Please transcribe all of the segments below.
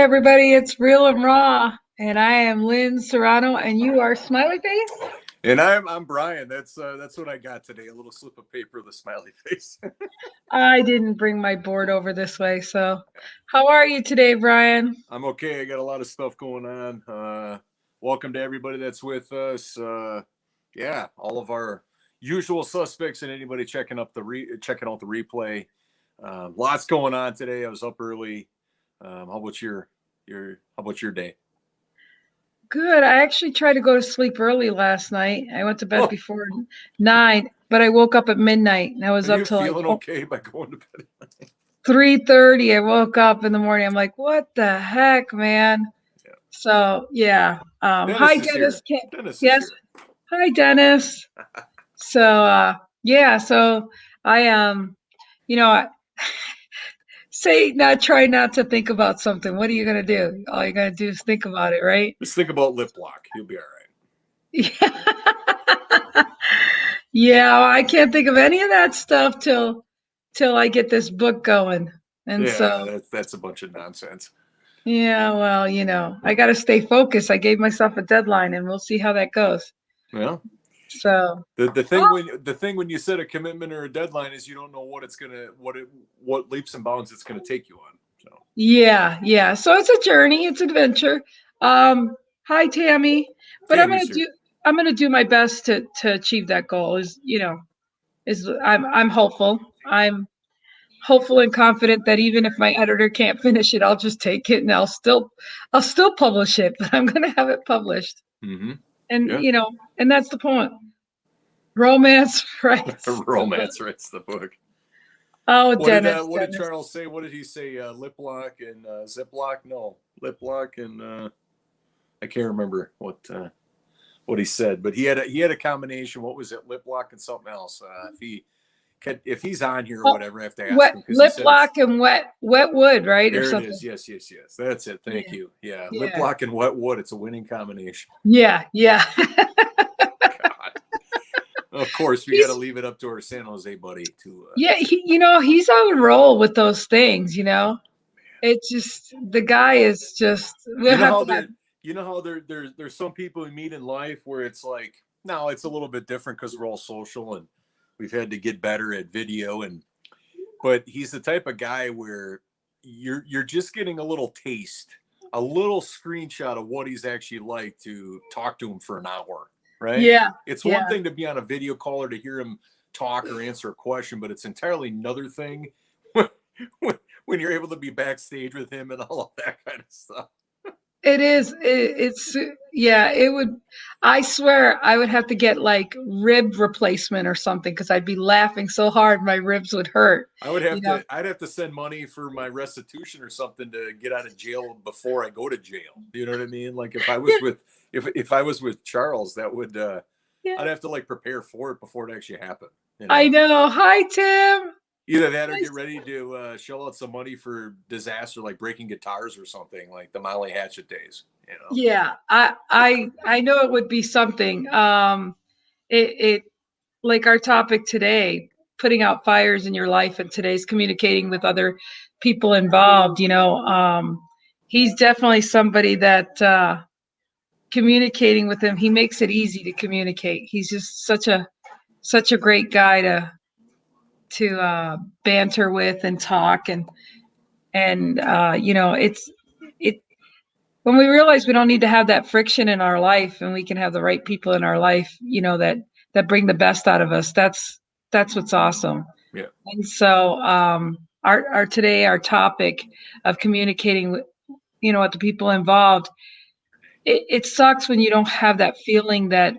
everybody, it's Real and Raw, and I am Lynn Serrano, and you are Smiley Face? And I'm Brian. That's what I got today. A little slip of paper with a smiley face. I didn't bring my board over this way, so how are you today, Brian? I'm okay. I got a lot of stuff going on. Welcome to everybody that's with us. Yeah, all of our usual suspects and anybody checking out the replay. Lots going on today. I was up early. How about your day? Good. I actually tried to go to sleep early last night. I went to bed before 9, but I woke up at midnight, and I was Are up you till feeling okay by going to bed? 3:30. I woke up in the morning. I'm like, what the heck, man? Yeah. So yeah. Dennis Hi, is Dennis. here. Dennis is Yes. here. Hi, Dennis. So yeah. So I I try not to think about something. What are you gonna do? All you're gonna do is think about it, right? Just think about lip lock. You'll be all right. Yeah. Yeah, I can't think of any of that stuff till I get this book going. And Yeah, so that's a bunch of nonsense. yeah, well, I got to stay focused. I gave myself a deadline, and we'll see how that goes. Well, So the thing when you set a commitment or a deadline is you don't know what leaps and bounds it's gonna take you on. So yeah. So it's a journey, it's an adventure. Hi Tammy. But Tammy's here. I'm gonna do my best to achieve that goal. I'm hopeful. I'm hopeful and confident that even if my editor can't finish it, I'll just take it and I'll still publish it, but I'm gonna have it published. Mm-hmm. And Yeah. and that's the point. Romance writes Romance writes the book. Oh, Dennis. What did Charles say? What did he say? Lip lock and ziplock? No, lip lock and I can't remember what he said, but he had a combination. What was it? Lip lock and something else. If he's on here or whatever, I have to ask him because lip lock and wet wood, right? There or it something. is. Yes. That's it. Thank you. Yeah. Lip Yeah. lock and wet wood. It's a winning combination. Yeah. God. Of course, we got to leave it up to our San Jose buddy to. Yeah, he's on a roll with those things. It's just the guy is just. You know how there's some people we meet in life where it's like, no, it's a little bit different because we're all social and we've had to get better at video but he's the type of guy where you're just getting a little taste, a little screenshot of what he's actually like to talk to him for an hour, right? Yeah. It's one thing to be on a video call or to hear him talk or answer a question, but it's entirely another thing when you're able to be backstage with him and all of that kind of stuff. It is. It would. I swear I would have to get like rib replacement or something because I'd be laughing so hard my ribs would hurt. I'd have to send money for my restitution or something to get out of jail before I go to jail. You know what I mean? Like if I was if I was with Charles, that would I'd have to like prepare for it before it actually happened. I know. Hi, Tim. Either that or get ready to shell out some money for disaster like breaking guitars or something like the Molly Hatchet days. Yeah, I know it would be something. It like our topic today, putting out fires in your life, and today's communicating with other people involved. He's definitely somebody that communicating with him, he makes it easy to communicate. He's just such a great guy to banter with and talk and it when we realize we don't need to have that friction in our life and we can have the right people in our life that bring the best out of us. That's what's awesome. Yeah. And so our topic of communicating with with the people involved, it sucks when you don't have that feeling that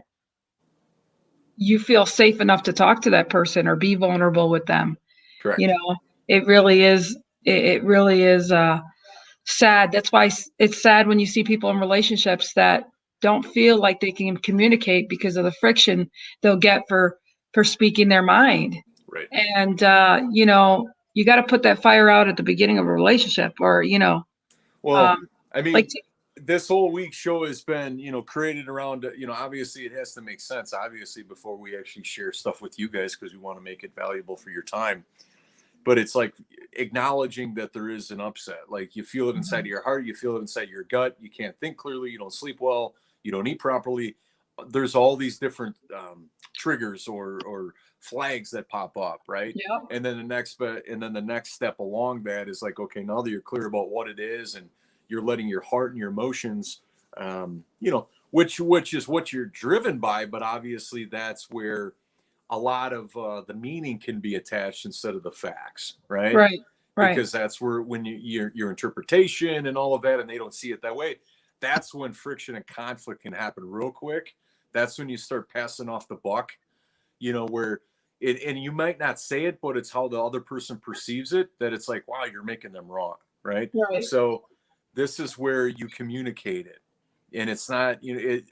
you feel safe enough to talk to that person or be vulnerable with them. Correct. It really is. It really is sad. That's why it's sad when you see people in relationships that don't feel like they can communicate because of the friction they'll get for speaking their mind. Right. And you got to put that fire out at the beginning of a relationship, or Well, I mean. This whole week show has been, created around, obviously it has to make sense, obviously, before we actually share stuff with you guys, because we want to make it valuable for your time. but it's like acknowledging that there is an upset. Like you feel it inside Mhm. of your heart, you feel it inside your gut. You can't think clearly. You don't sleep well. You don't eat properly. There's all these different triggers or flags that pop up, right? Yep. And then the next step along that is like, okay, now that you're clear about what it is, and you're letting your heart and your emotions, which is what you're driven by, but obviously that's where a lot of the meaning can be attached instead of the facts, right? Right. Right. Because that's where when your interpretation and all of that, and they don't see it that way, that's when friction and conflict can happen real quick. That's when you start passing off the buck, where it, and you might not say it, but it's how the other person perceives it, that it's like, wow, you're making them wrong, right? Right. So this is where you communicate it. And it's not,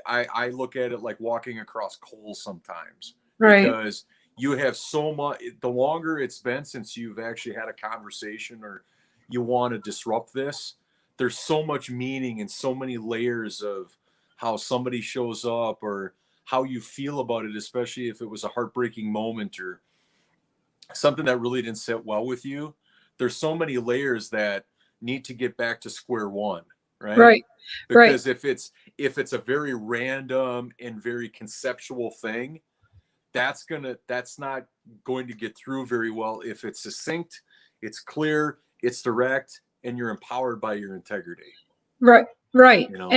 I look at it like walking across coals sometimes, Right. because you have so much, the longer it's been since you've actually had a conversation or you want to disrupt this, there's so much meaning and so many layers of how somebody shows up or how you feel about it, especially if it was a heartbreaking moment or something that really didn't sit well with you. There's so many layers that need to get back to square one, right? Right. Right. Because if it's a very random and very conceptual thing, that's not going to get through very well. If it's succinct, it's clear, it's direct, and you're empowered by your integrity. Right. Right. You know,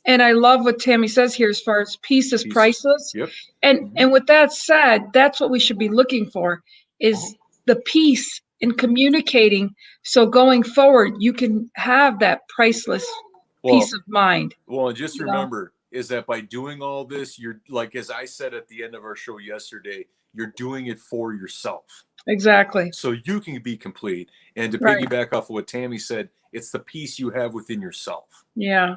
And I love what Tammy says here as far as peace is pieces. priceless. Yep. And Mhm. and with that said, that's what we should be looking for is the peace in communicating. So going forward, you can have that priceless peace Well, of mind. well, just You know? remember is that by doing all this, you're like, as I said at the end of our show yesterday, you're doing it for yourself. Exactly. So you can be complete. And to Right. piggyback off of what Tammy said, it's the peace you have within yourself. Yeah.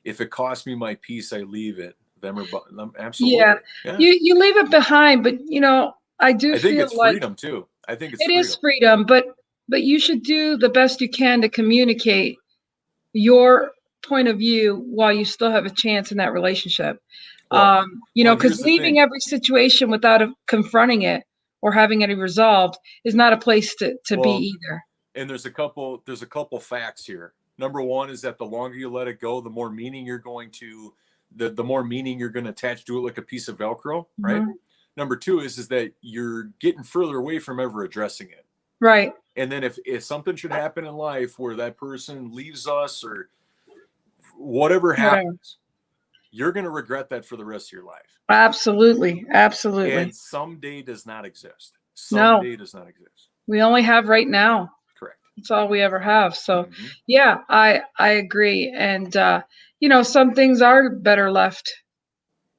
If it costs me my peace, I leave it. Yeah. Absolutely. Yeah. You leave it behind, but I do I think feel it's like freedom too. I think it's it is freedom. freedom, but you should do the best you can to communicate your point of view while you still have a chance in that relationship. Well, Because here's the leaving thing. every situation without confronting it or having it resolved is not a place to be Well, either. and there's a couple facts here. Number one is that the longer you let it go, the more meaning you're going to the more meaning you're going to attach to it like a piece of Velcro, right? Mhm. Number two is that you're getting further away from ever addressing it. Right. And then if something should happen in life where that person leaves us or whatever Whatever. happens, you're going to regret that for the rest of your life. Absolutely. Absolutely. And someday does not exist. No, Someday does not exist. we only have right now. Correct. It's all we ever have. So, Mm-hmm. yeah, I agree. And some things are better left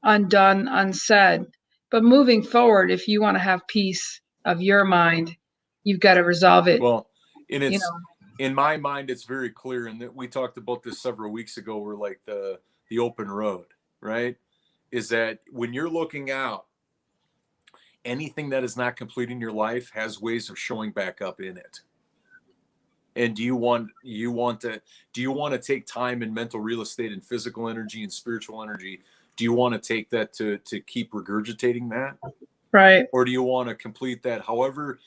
undone, unsaid. But moving forward, if you want to have peace of your mind, you've got to resolve it. Well, and You it's know, in my mind, it's very clear, and that we talked about this several weeks ago. We're like the open road, right? Is that when you're looking out, anything that is not complete in your life has ways of showing back up in it. And do you want to take time and mental real estate and physical energy and spiritual energy? Do you want to take that to keep regurgitating that? right? Or do you want to complete that however,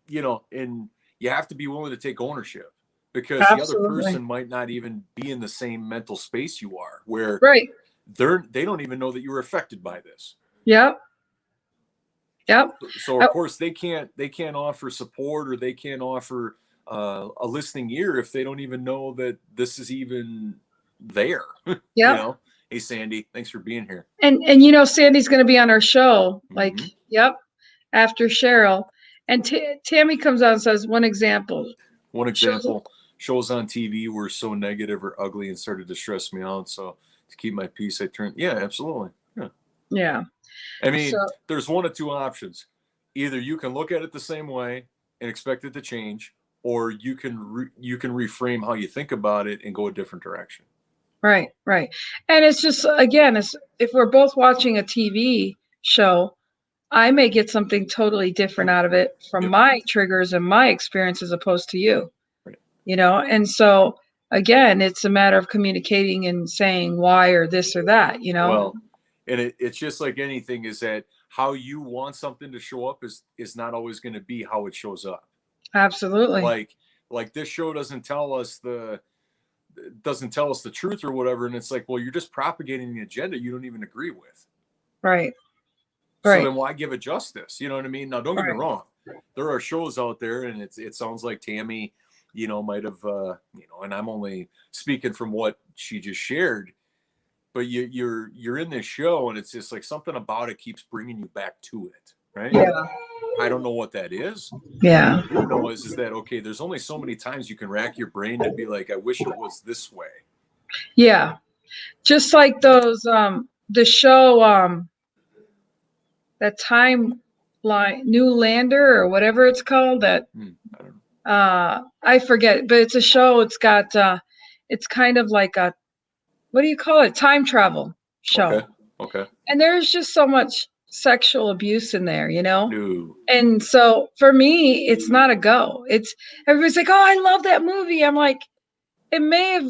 and you have to be willing to take ownership, because the other Absolutely. person might not even be in the same mental space you are, where Right. they don't even know that you were affected by this. Yep. Yep. So of course they can't offer support, or they can't offer a listening ear if they don't even know that this is even there. Yep. Hey Sandy, thanks for being here. And Sandy's going to be on our show. Like, Mm-hmm. yep, after Cheryl. And Tammy comes out and says one example. Shows on TV were so negative or ugly and started to stress me out. So to keep my peace, I turned. Yeah, absolutely. Yeah. Yeah. I mean, So, there's one of two options. Either you can look at it the same way and expect it to change, or you can reframe how you think about it and go a different direction. right. And it's just, again, if we're both watching a TV show, I may get something totally different out of it from Yep. my triggers and my experience as opposed to you. Right. And so again, it's a matter of communicating and saying why or this or that. Well, and it's just like anything, is that how you want something to show up is not always going to be how it shows up. Absolutely. Like this show doesn't tell us the truth or whatever, and it's like, well, you're just propagating the agenda you don't even agree with. Right. So Right. then why give it justice? You know what I mean? Now, don't get me wrong. There are shows out there, and it sounds like Tammy, might have, and I'm only speaking from what she just shared, but you're in this show, and it's just like something about it keeps bringing you back to it, right? Yeah. I don't know what that is. Yeah. What I do know is that, okay, there's only so many times you can rack your brain to be like, I wish it was this way. Yeah. Just like those, the show, that timeline, New Lander or whatever it's called, that, I don't know. I forget, but it's a show. It's got, it's kind of like a, what do you call it? Time travel show. Okay. And there's just so much sexual abuse in there, No. And so for me, it's not a go. It's everybody's like, "Oh, I love that movie." I'm like, it may have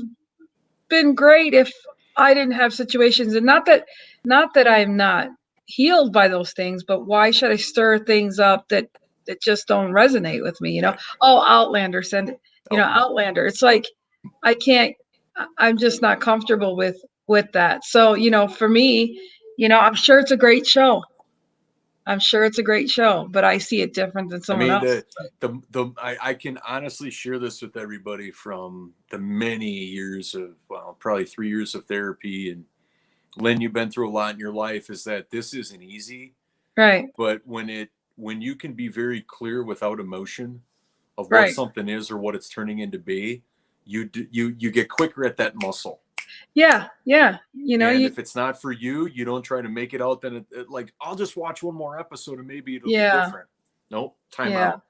been great if I didn't have situations, and not that I'm not healed by those things, but why should I stir things up that just don't resonate with me, Right. Oh, Outlander, send it, Outlander. It's like I can't I'm just not comfortable with that. So, for me, I'm sure it's a great show. I'm sure it's a great show, but I see it different than I someone mean, else. I can honestly share this with everybody from the many years of, well, probably 3 years of therapy. And Lynn, you've been through a lot in your life, is that this isn't easy, Right. but when you can be very clear without emotion of what Right. something is or what it's turning into be, you get quicker at that muscle. Yeah. Yeah. And if it's not for you, you don't try to make it out. Then like, I'll just watch one more episode and maybe it'll be different. Nope. Time out.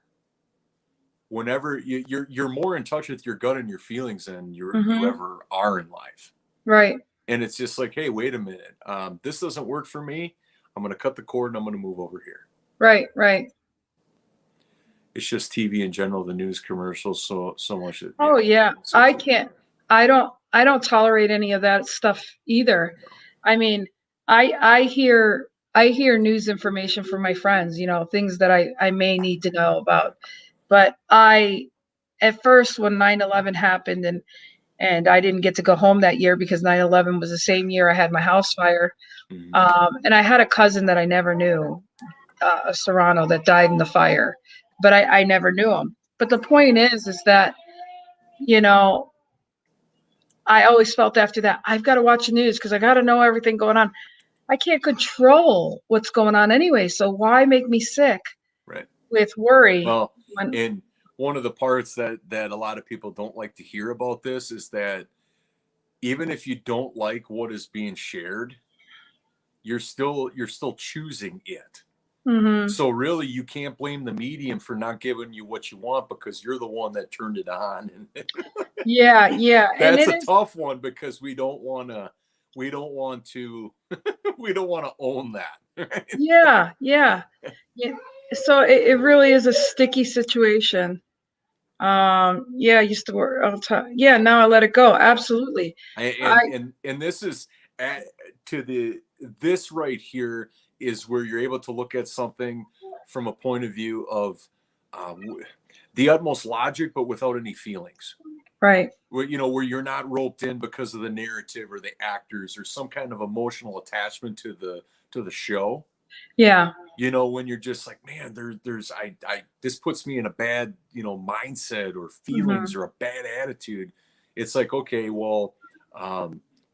Whenever you're more in touch with your gut and your feelings than you ever are in life. Right. And it's just like, hey, wait a minute. This doesn't work for me. I'm going to cut the cord and I'm going to move over here. Right. Right. It's just TV in general, the news commercials, so much. Oh yeah. I can't. I don't tolerate any of that stuff either. I mean, I hear news information from my friends, things that I may need to know about. But at first when 9/11 happened and I didn't get to go home that year because 9/11 was the same year I had my house fire. And I had a cousin that I never knew, Serrano, that died in the fire, but I never knew him. But the point is that, I always felt after that, I've got to watch the news because I got to know everything going on. I can't control what's going on anyway. So why make me sick with worry? Well, and one of the parts that a lot of people don't like to hear about this is that even if you don't like what is being shared, you're still choosing it. So really, you can't blame the medium for not giving you what you want because you're the one that turned it on. Yeah. That's a tough one because we don't want to own that. Right? Yeah. So it really is a sticky situation. I used to work all the time. Yeah, now I let it go. Absolutely. And this is this right here is where you're able to look at something from a point of view of the utmost logic, but without any feelings. Right. Where you're not roped in because of the narrative or the actors or some kind of emotional attachment to the show. Yeah. When you're just like, man, there's this puts me in a bad, mindset or feelings or a bad attitude. It's like, okay, well,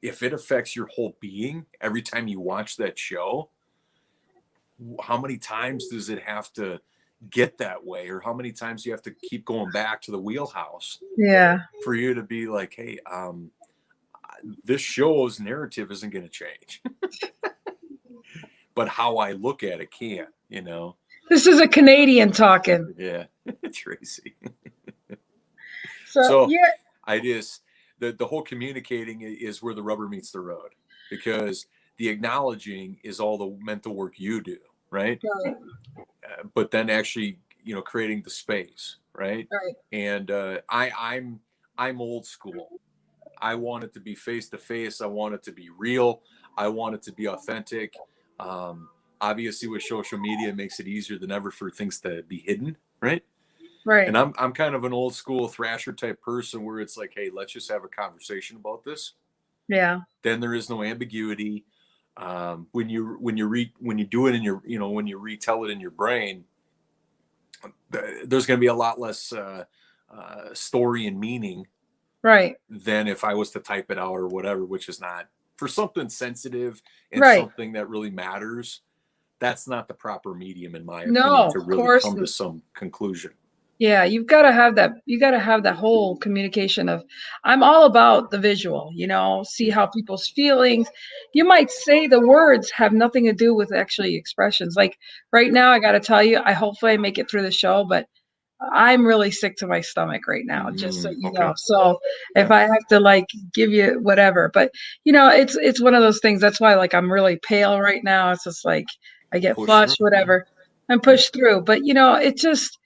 if it affects your whole being every time you watch that show, how many times does it have to get that way, or how many times do you have to keep going back to the wheelhouse for you to be like, hey, this show's narrative isn't going to change. But how I look at it can, This is a Canadian talking. Yeah. Tracy. So yeah, I just the whole communicating is where the rubber meets the road, because the acknowledging is all the mental work you do, right? But then actually, creating the space, right? And I'm old school. I want it to be face to face. I want it to be real. I want it to be authentic. Obviously, with social media, it makes it easier than ever for things to be hidden, right? Right. And I'm kind of an old school thrasher type person where it's like, hey, let's just have a conversation about this. Yeah. Then there is no ambiguity. When you do it in your, when you retell it in your brain, there's going to be a lot less story and meaning Right. than if I was to type it out or whatever, which is not for something sensitive and Right. something that really matters. That's not the proper medium, in my opinion, No, to of really course. come to some conclusion. Yeah, you've got to have that. You got to have that whole communication of, I'm all about the visual, see Yeah. how people's feelings. You might say the words have nothing to do with actually expressions. Like right now, I got to tell you, hopefully I make it through the show, but I'm really sick to my stomach right now, just so you Okay. know. So if Yeah. I have to like give you whatever, but it's one of those things. That's why like I'm really pale right now. It's just like I get Push through. flushed, whatever, and push through. But it just,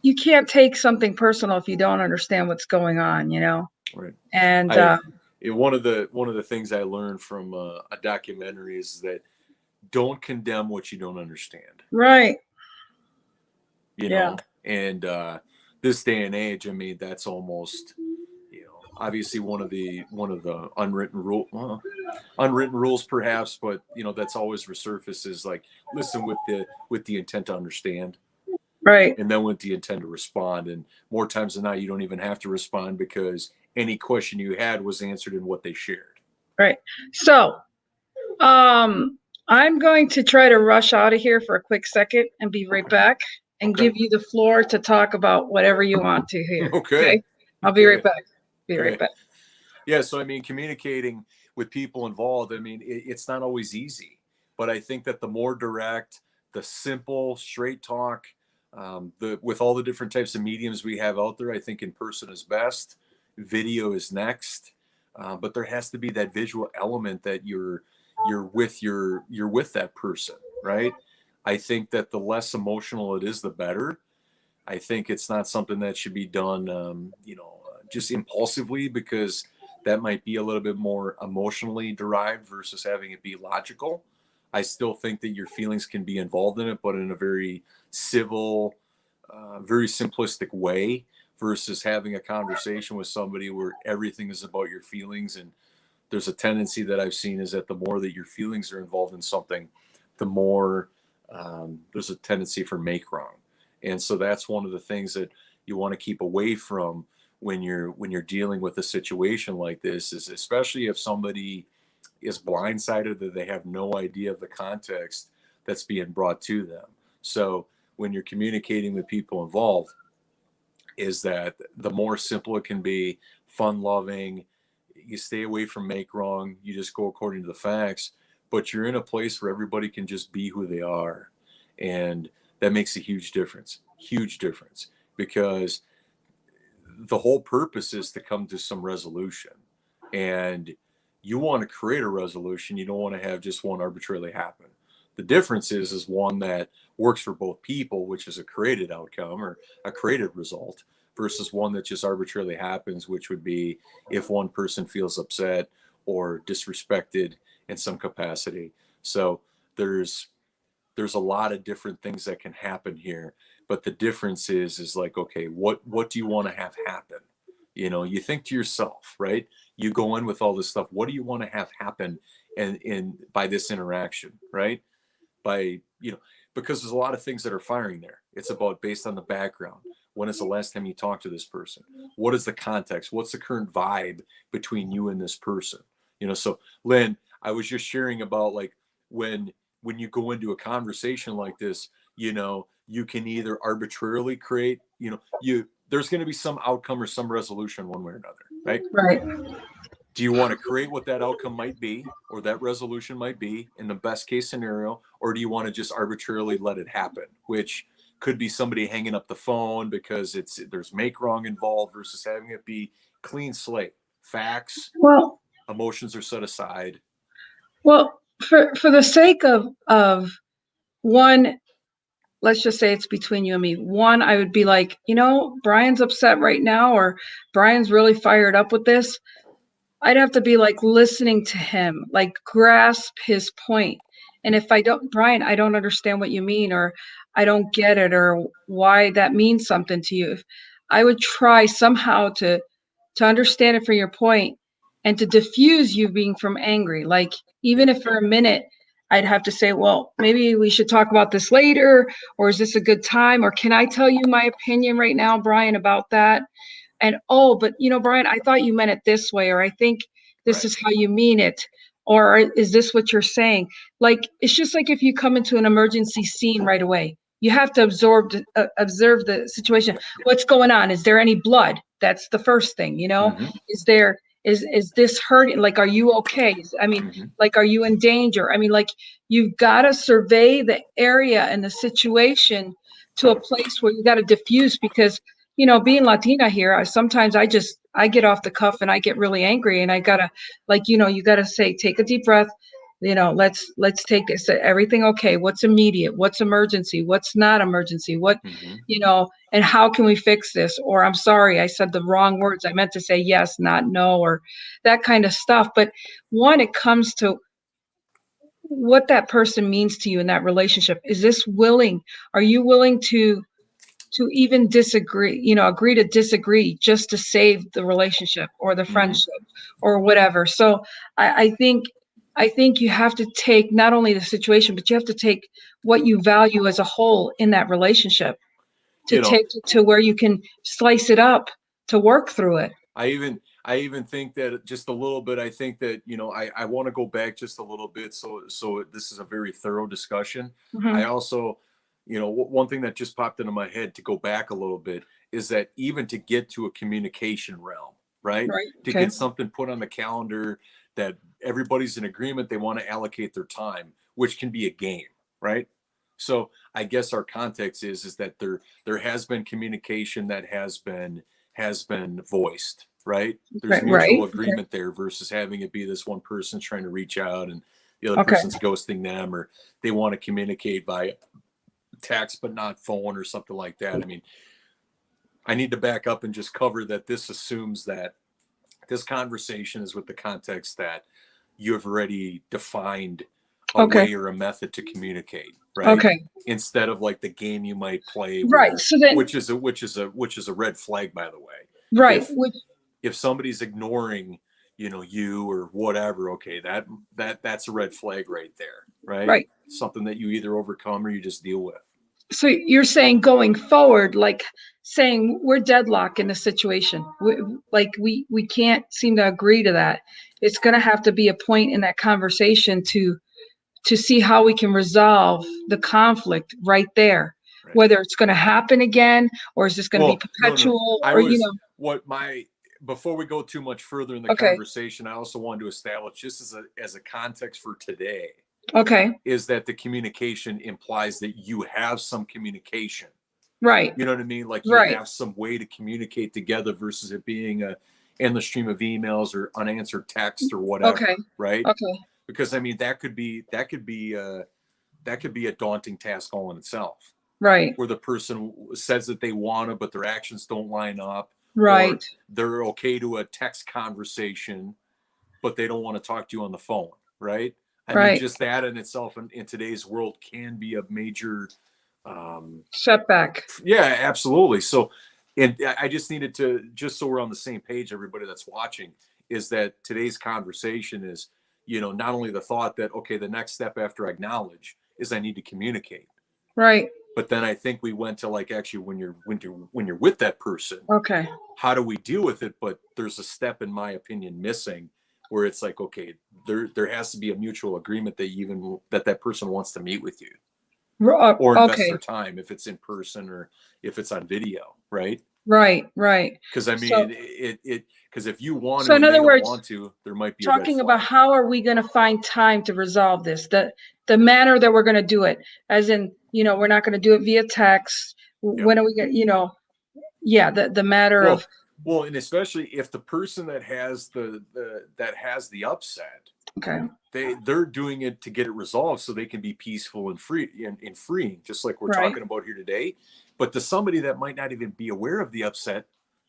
you can't take something personal if you don't understand what's going on. Right. And I one of the things I learned from a documentary is that don't condemn what you don't understand. right, You yeah, know, and this day and age, I mean, that's almost obviously one of the unwritten rules perhaps, but that's always resurfaces like listen with the intent to understand, right, and then with the intent to respond. And more times than not, you don't even have to respond because any question you had was answered in what they shared. right. So I'm going to try to rush out of here for a quick second and be right Okay. back and Okay. give you the floor to talk about whatever you want to here. Okay. Okay, I'll be right Okay. back. Be right Okay. back. Yeah. So, I mean, communicating with people involved, I mean, it's not always easy, but I think that the more direct, the simple, straight talk, with all the different types of mediums we have out there, I think in person is best. Video is next, but there has to be that visual element that you're with that person, right? I think that the less emotional it is, the better. I think it's not something that should be done, just impulsively because that might be a little bit more emotionally derived versus having it be logical. I still think that your feelings can be involved in it, but in a very civil, very simplistic way versus having a conversation with somebody where everything is about your feelings. And there's a tendency that I've seen is that the more that your feelings are involved in something, the more there's a tendency for make wrong. And so that's one of the things that you want to keep away from when you're dealing with a situation like this, is especially if somebody is blindsided that they have no idea of the context that's being brought to them. So when you're communicating with people involved, is that the more simple it can be, fun loving, you stay away from make wrong, you just go according to the facts, but you're in a place where everybody can just be who they are. And that makes a huge difference, because the whole purpose is to come to some resolution. And you want to create a resolution. You don't want to have just one arbitrarily happen. The difference is one that works for both people, which is a created outcome or a created result, versus one that just arbitrarily happens, which would be if one person feels upset or disrespected in some capacity. So there's a lot of different things that can happen here, but the difference is like, okay, what do you want to have happen? You think to yourself, right? You go in with all this stuff, what do you want to have happen and in by this interaction, right? By because there's a lot of things that are firing there. It's about based on the background. When is the last time you talked to this person? What is the context? What's the current vibe between you and this person? So Lynn, I was just sharing about like when you go into a conversation like this, you can either arbitrarily create, there's going to be some outcome or some resolution one way or another, right? Right. Do you want to create what that outcome might be or that resolution might be in the best case scenario, or do you want to just arbitrarily let it happen, which could be somebody hanging up the phone because there's make wrong involved versus having it be clean slate, facts, Well, emotions are set aside. for the sake of one, let's just say it's between you and me. One, I would be like, Brian's upset right now, or Brian's really fired up with this. I'd have to be like listening to him, like grasp his point And if I don't, Brian, I don't understand what you mean, or I don't get it, or why that means something to you. If I would try somehow to understand it from your point and to diffuse you being from angry. Like, even if for a minute I'd have to say, well, maybe we should talk about this later, or is this a good time? Or can I tell you my opinion right now, Brian, about that? And, oh, but Brian, I thought you meant it this way, or I think this Right. is how you mean it, or is this what you're saying? Like, it's just like if you come into an emergency scene right away, you have to observe the situation. What's going on? Is there any blood? That's the first thing, Mm-hmm. is this hurting? Like, are you okay? I mean, Mm-hmm. like, are you in danger? I mean, like, you've got to survey the area and the situation to a place where you got to diffuse, because being Latina here, sometimes I get off the cuff and I get really angry, and I gotta, like, you gotta say, take a deep breath, let's take this. Everything okay? What's immediate? What's emergency? What's not emergency? What, Mm-hmm. and how can we fix this? Or, I'm sorry, I said the wrong words. I meant to say yes, not no, or that kind of stuff. But one, it comes to what that person means to you in that relationship. Are you willing to even disagree, agree to disagree just to save the relationship or the Mm-hmm. friendship or whatever? So I think you have to take not only the situation, but you have to take what you value as a whole in that relationship to You know, take it to where you can slice it up to work through it. I even think that just a little bit. I think that I want to go back just a little bit. So this is a very thorough discussion. I Hmm. also, one thing that just popped into my head to go back a little bit is that even to get to a communication realm, right? Right. To Okay. get something put on the calendar that everybody's in agreement, they want to allocate their time, which can be a game, right? So I guess our context is that there has been communication that has been voiced, right? There's Right. Right. mutual Okay. agreement there versus having it be this one person trying to reach out and the other Okay. person's ghosting them, or they want to communicate by text but not phone or something like that. I mean, I need to back up and just cover that this assumes that this conversation is with the context that you have already defined a Okay. way or a method to communicate, right? Okay. Instead of like the game you might play Right. where So then, which is a red flag, by the way. right. If somebody's ignoring, you or whatever, okay, that's a red flag right there, right? Right. Something that you either overcome or you just deal with. So you're saying going forward, like, saying we're deadlocked in a situation, we can't seem to agree to that. It's going to have to be a point in that conversation to see how we can resolve the conflict right there, Right. whether it's going to happen again, or is this going to be Well, no. perpetual, I or was what my before we go too much further in the okay. conversation, I also wanted to establish just as a context for today Okay. is that the communication implies that you have some communication. Right. You know what I mean? Like you Right. have some way to communicate together versus it being a endless stream of emails or unanswered text or Okay. whatever, right? Okay. Because I mean that could be a daunting task all in itself, Right. where the person says that they want to, but their actions don't line up, or Right. they're okay to a text conversation, but they don't want to talk to you on the phone, right? I mean, Right. just that in itself in today's world can be a major Setback. yeah, absolutely. So, and I just needed to, just so we're on the same page, everybody that's watching, is that today's conversation is, not only the thought that, okay, the next step after I acknowledge is I need to communicate. Right. But then I think we went to like, actually, when you're with that person, Okay. how do we deal with it? But there's a step, in my opinion, missing, where it's like, okay, there has to be a mutual agreement that person wants to meet with you or invest Okay. their time, if it's in person or if it's on video, right? Right. Right. Because I So, mean, because if you want so to in and they other don't words, want to, there might be a red talking about flag. how are we going to find time to resolve this, the manner that we're going to do it, as in, we're not going to do it via text. Yep. When are we going to, yeah, the matter of, Well, and especially if the person that has the upset, okay. they're doing it to get it resolved so they can be peaceful and free and freeing, just like we're Right. talking about here today. But to somebody that might not even be aware of the upset,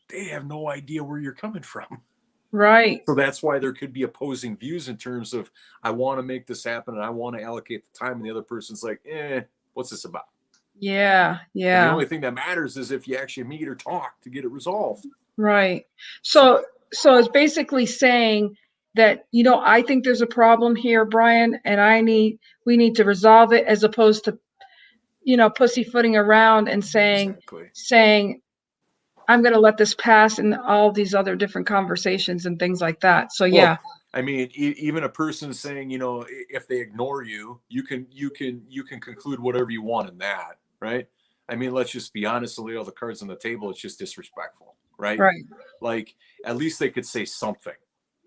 they have no idea where you're coming from. Right. So that's why there could be opposing views in terms of, I want to make this happen and I want to allocate the time, and the other person's like, what's this about? Yeah. And the Yeah. only thing that matters is if you actually meet or talk to get it resolved. Right. So So it's basically saying that, I think there's a problem here, Brian, and we need to resolve it, as opposed to, pussyfooting around and exactly. saying, I'm going to let this pass, and all these other different conversations and things like that. So yeah. Well, I mean, even a person saying, if they ignore you, you can conclude whatever you want in that, right? I mean, let's just be honest and lay all the cards on the table. It's just disrespectful, right? Right. Like, at least they could say something,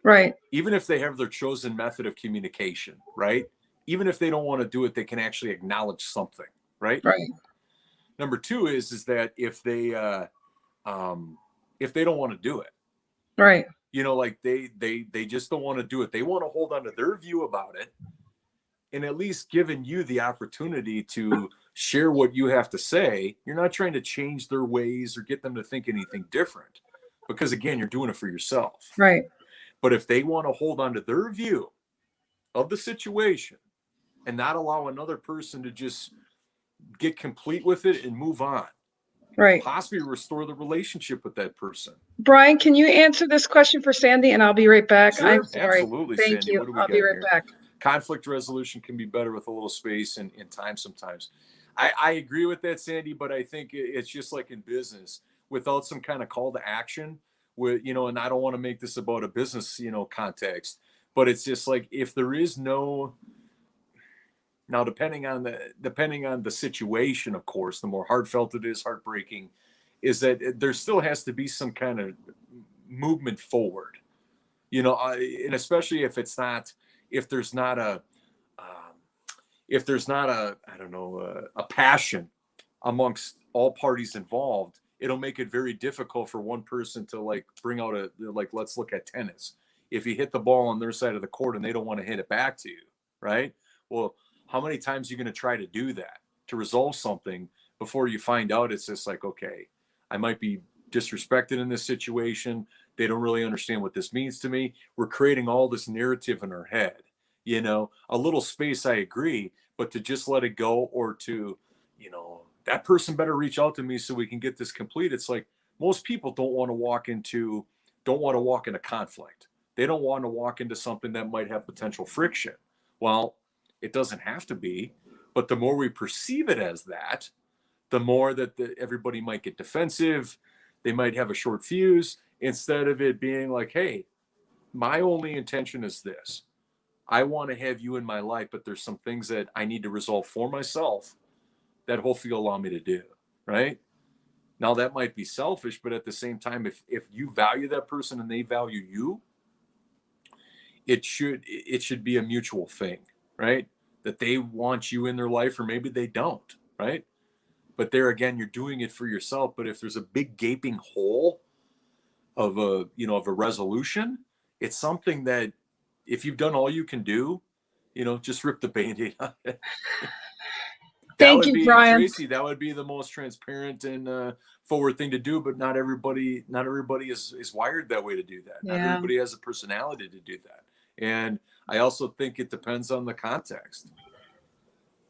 Right. even if they have their chosen method of communication, right? Even if they don't want to do it, they can actually acknowledge something, right? Right. Number two is that if they don't want to do it, Right. like they just don't want to do it. They want to hold on to their view about it, and at least giving you the opportunity to share what you have to say. You're not trying to change their ways or get them to think anything different, because again, you're doing it for yourself. Right. But if they want to hold on to their view of the situation and not allow another person to just get complete with it and move on, Right. possibly restore the relationship with that person. Brian, can you answer this question for Sandy, and I'll be right back? Sure, I'm sorry. absolutely, Thank Sandy. you. What do we I'll got be right here? back. Conflict resolution can be better with a little space and time sometimes. I agree with that, Sandy, but I think it's just like in business, without some kind of call to action, with, and I don't want to make this about a business, context, but it's just like, if there is no, now depending on the situation, of course, the more heartfelt it is, heartbreaking, is that there still has to be some kind of movement forward, and especially if it's not, if there's not a, I don't know, a passion amongst all parties involved, it'll make it very difficult for one person to like bring out let's look at tennis. If you hit the ball on their side of the court and they don't want to hit it back to you, right? Well, how many times are you going to try to do that to resolve something before you find out it's just like, okay, I might be disrespected in this situation. They don't really understand what this means to me. We're creating all this narrative in our head. A little space, I agree, but to just let it go, or to, that person better reach out to me so we can get this complete. It's like, most people don't want to walk into conflict. They don't want to walk into something that might have potential friction. Well, it doesn't have to be, but the more we perceive it as that, the more that everybody might get defensive. They might have a short fuse, instead of it being like, hey, my only intention is this. I want to have you in my life, but there's some things that I need to resolve for myself that hopefully will allow me to do, right? Now, that might be selfish, but at the same time, if you value that person and they value you, it should be a mutual thing, right? That they want you in their life, or maybe they don't, right? But there again, you're doing it for yourself. But if there's a big gaping hole of a resolution, it's something that, if you've done all you can do, just rip the Band-Aid on it. That Thank would you, be, Brian. Tracy, that would be the most transparent and forward thing to do. But not everybody is wired that way to do that. Not Yeah. everybody has a personality to do that. And I also think it depends on the context.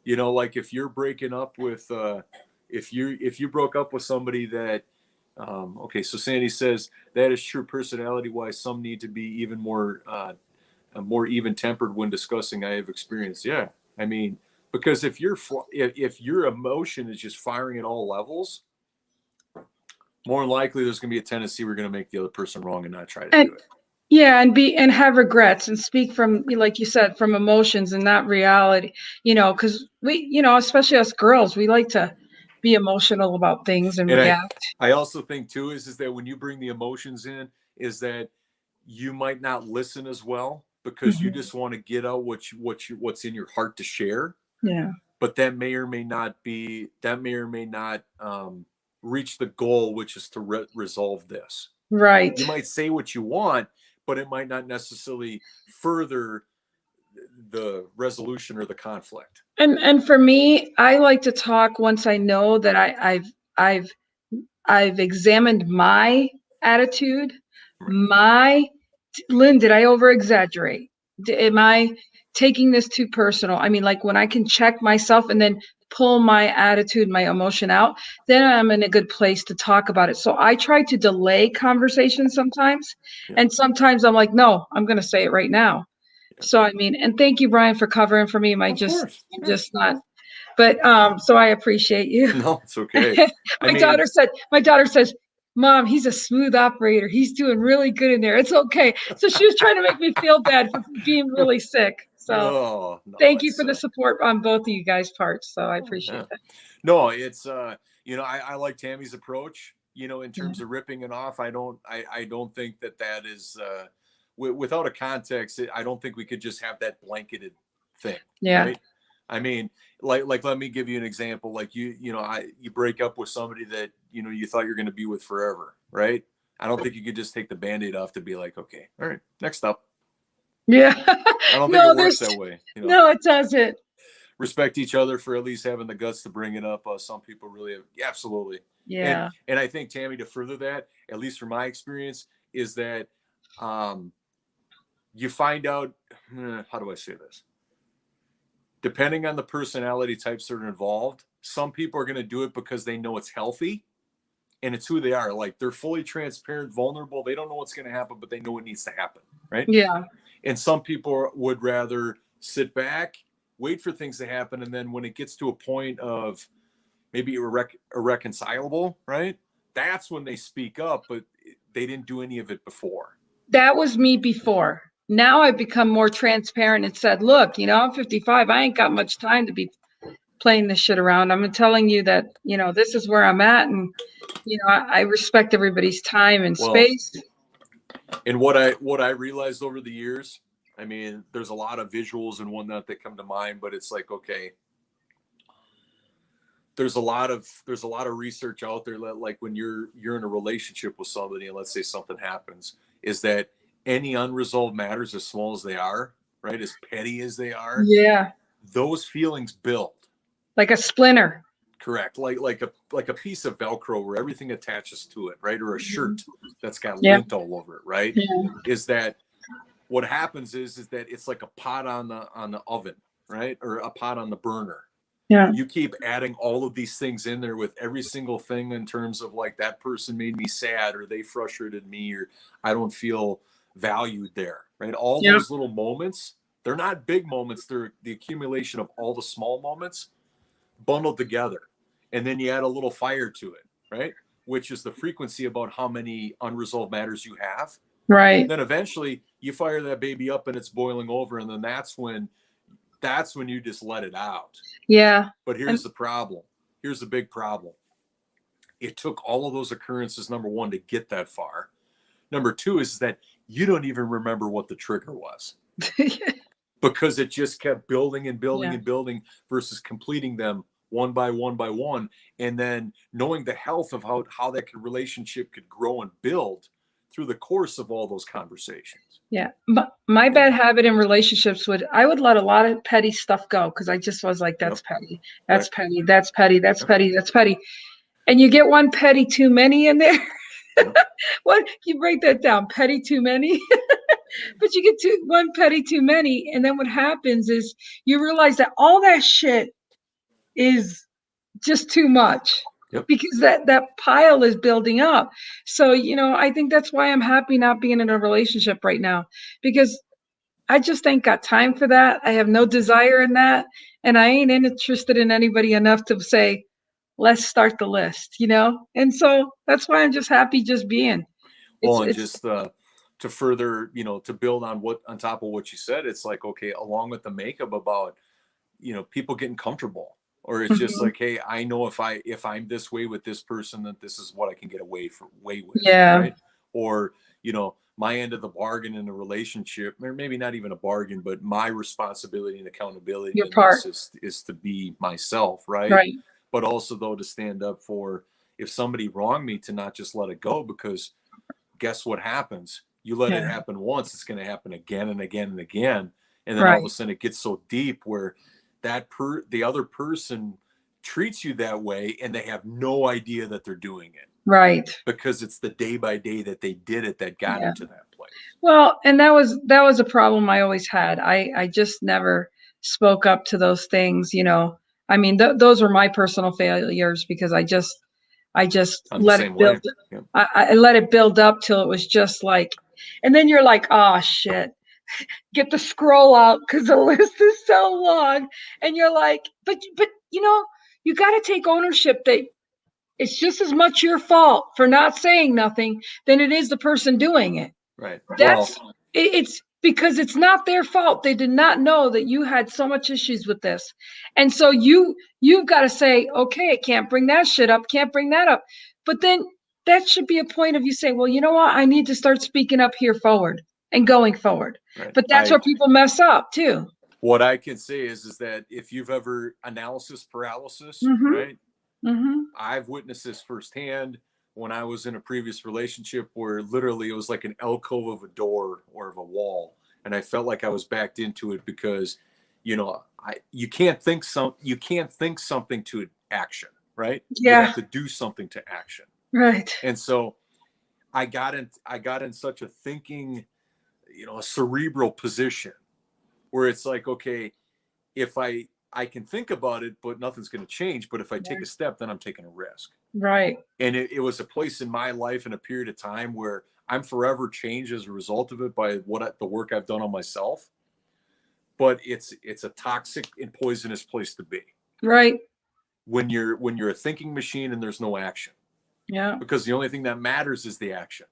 Like if you're breaking up with, if you broke up with somebody that, okay, so Sandy says that is true personality wise. Some need to be even more even tempered when discussing. I have experience. Yeah, I mean, because if your emotion is just firing at all levels, more than likely there's going to be a tendency we're going to make the other person wrong and not try to do it. Yeah, and have regrets and speak from, like you said, from emotions and not reality. Because we, especially us girls, we like to be emotional about things and react. I also think too is that when you bring the emotions in, is that you might not listen as well, because you just want to get out what's in your heart to share. Yeah. But that may or may not reach the goal, which is to resolve this. Right. You might say what you want, but it might not necessarily further the resolution or the conflict. And for me, I like to talk once I know that I've examined my attitude, Right. my Lynn, did I over exaggerate? Am I taking this too personal? I mean, like when I can check myself and then pull my attitude, my emotion out, then I'm in a good place to talk about it. So I try to delay conversation sometimes. Yeah. And sometimes I'm like, no, I'm going to say it right now. Yeah. So, I mean, and thank you, Brian, for covering for me. Of course. I'm Yeah. just not, but, so I appreciate you. No, it's okay. I mean, My daughter says, Mom, he's a smooth operator. He's doing really good in there. It's okay. So she was trying to make me feel bad for being really sick. So oh no, thank you it's for the support on both of you guys' parts. So I oh, yeah. appreciate that. No, it's I like Tammy's approach, in Yeah. terms of ripping it off. I don't think that is without a context. I don't think we could just have that blanketed thing, Yeah. right? I mean, like let me give you an example. Like you break up with somebody that you thought you're going to be with forever, right? I don't think you could just take the Band-Aid off to be like, okay, all right, next up. Yeah. I don't think No, it works that way. no, it doesn't. Respect each other for at least having the guts to bring it up. Some people really have, yeah, absolutely. Yeah. And I think, Tammy, to further that, at least from my experience, is that you find out, how do I say this? Depending on the personality types that are involved, some people are going to do it because they know it's healthy and it's who they are. Like they're fully transparent, vulnerable. They don't know what's going to happen, but they know it needs to happen. Right. Yeah. And some people would rather sit back, wait for things to happen. And then when it gets to a point of maybe irreconcilable, right? That's when they speak up, but they didn't do any of it before. That was me before. Now I've become more transparent and said, look, I'm 55. I ain't got much time to be playing this shit around. I'm telling you that, this is where I'm at. And, I respect everybody's time and Well, space. and what I realized over the years, I mean, there's a lot of visuals and whatnot that come to mind, but it's like, okay, there's a lot of research out there that, like, when you're in a relationship with somebody and let's say something happens, is that any unresolved matters, as small as they are, right, as petty as they are, Yeah. those feelings build like a splinter. Correct. Like a piece of Velcro where everything attaches to it, right? Or a shirt that's got Yeah. lint all over it, right? Yeah. Is that what happens is that it's like a pot on the oven, right? Or a pot on the burner. Yeah. You keep adding all of these things in there with every single thing in terms of like that person made me sad or they frustrated me or I don't feel valued there, right? All Yeah. those little moments, they're not big moments. They're the accumulation of all the small moments bundled together. And then you add a little fire to it, right? Which is the frequency about how many unresolved matters you have. Right. Then eventually you fire that baby up and it's boiling over. And then that's when you just let it out. Yeah. But here's the problem. Here's the big problem. It took all of those occurrences, number one, to get that far. Number two is that you don't even remember what the trigger was. Because it just kept building and building and building versus completing them one by one by one. And then knowing the health of how that relationship could grow and build through the course of all those conversations. Yeah. My bad habit in relationships I would let a lot of petty stuff go because I just was like, that's petty. That's Right. petty. That's petty. That's petty. That's petty. And you get one petty too many in there. What? You break that down. Petty too many. But you get one petty too many. And then what happens is you realize that all that shit is just too much. Yep. Because that pile is building up. So, I think that's why I'm happy not being in a relationship right now, because I just ain't got time for that. I have no desire in that. And I ain't interested in anybody enough to say, let's start the list, And so that's why I'm just happy just being. Well, and just to further, to build on top of what you said, it's like, okay, along with the makeup about, people getting comfortable. Or it's just like, hey, I know if I'm this way with this person, that this is what I can get away with. Yeah. Right. Or, my end of the bargain in a relationship, or maybe not even a bargain, but my responsibility and accountability Your part is to be myself. Right. Right. But also though, to stand up for if somebody wronged me, to not just let it go, because guess what happens? You let it happen once, it's going to happen again and again and again. And then all of a sudden it gets so deep where the other person treats you that way and they have no idea that they're doing it. Right. Because it's the day by day that they did it that got them to that place. Well, and that was a problem I always had. I just never spoke up to those things, you know. I mean, those were my personal failures because I just I'm let the it same build. way. Yeah. I let it build up till it was just like, and then you're like, oh shit, get the scroll out because the list is so long, and you're like, but you know, you got to take ownership that it's just as much your fault for not saying nothing than it is the person doing it. Right. That's it's because it's not their fault. They did not know that you had so much issues with this. And so you've got to say, okay, can't bring that shit up, can't bring that up. But then that should be a point of you saying, well, you know what? I need to start speaking up here forward and going forward. Right. But that's where people mess up too. What I can say is that if you've ever analysis paralysis, right? I've witnessed this firsthand when I was in a previous relationship where literally it was like an alcove of a door or of a wall. And I felt like I was backed into it because, you know, you can't think something to action, right? Yeah. You have to do something to action. Right. And so I got in such a thinking, you know, a cerebral position where it's like, okay, if I can think about it, but nothing's going to change. But if I take a step, then I'm taking a risk. Right. And it was a place in my life in a period of time where I'm forever changed as a result of it by the work I've done on myself. But it's a toxic and poisonous place to be. Right. When you're a thinking machine and there's no action. Yeah. Because the only thing that matters is the action.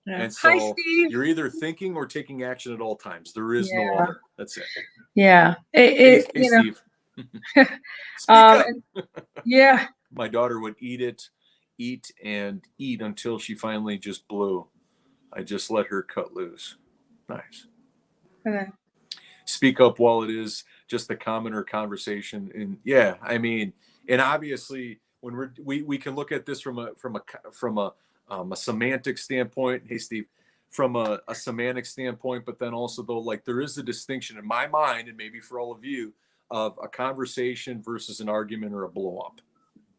Yeah. And so Hi, Steve. you're either thinking or taking action at all times. There is no other. That's it. Yeah. Hey, Steve. Speak up. Yeah. My daughter would eat and eat until she finally just blew. I just let her cut loose. Nice. Okay. Speak up while it is just a comment or conversation. And yeah, I mean, and obviously when we can look at this from a semantic standpoint. Hey, Steve, from a semantic standpoint, but then also though, like there is a distinction in my mind, and maybe for all of you, of a conversation versus an argument or a blow up.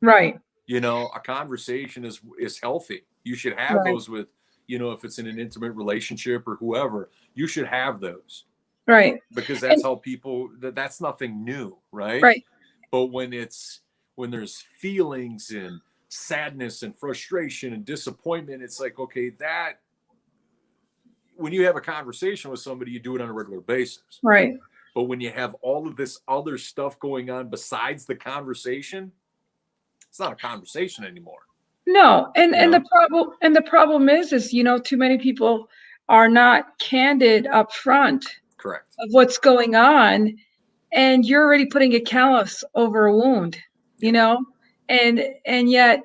Right. You know, a conversation is healthy. You should have those with, you know, if it's in an intimate relationship or whoever, you should have those. Right. Because that's how people, that's nothing new, right? Right. But when there's feelings and sadness and frustration and disappointment, it's like, okay, that when you have a conversation with somebody, you do it on a regular basis. Right. But when you have all of this other stuff going on besides the conversation, it's not a conversation anymore. No, and the problem is you know, too many people are not candid up front. Correct. Of what's going on, and you're already putting a callus over a wound, you know, and yet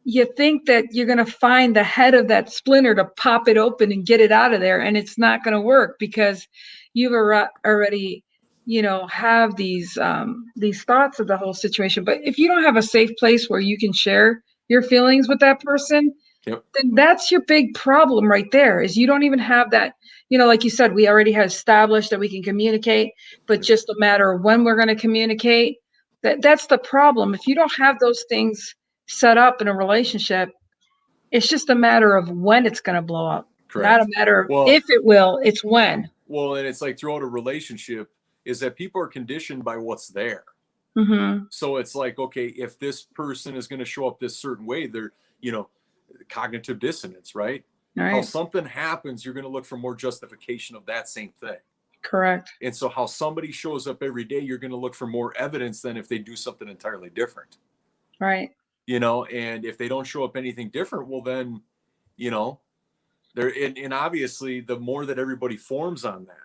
you think that you're going to find the head of that splinter to pop it open and get it out of there, and it's not going to work because you've already, you know, have these thoughts of the whole situation. But if you don't have a safe place where you can share your feelings with that person, then that's your big problem right there, is you don't even have that, you know, like you said, we already have established that we can communicate, but just a matter of when we're going to communicate. That's the problem. If you don't have those things set up in a relationship, it's just a matter of when it's going to blow up. Correct. Not a matter of if it will, it's when. Well, and it's like throughout a relationship is that people are conditioned by what's there. Mm-hmm. So it's like, okay, if this person is going to show up this certain way, they're, you know, cognitive dissonance, right? How something happens, you're going to look for more justification of that same thing. Correct. And so how somebody shows up every day, you're going to look for more evidence than if they do something entirely different. Right. You know, and if they don't show up anything different, well then, you know, and obviously the more that everybody forms on that.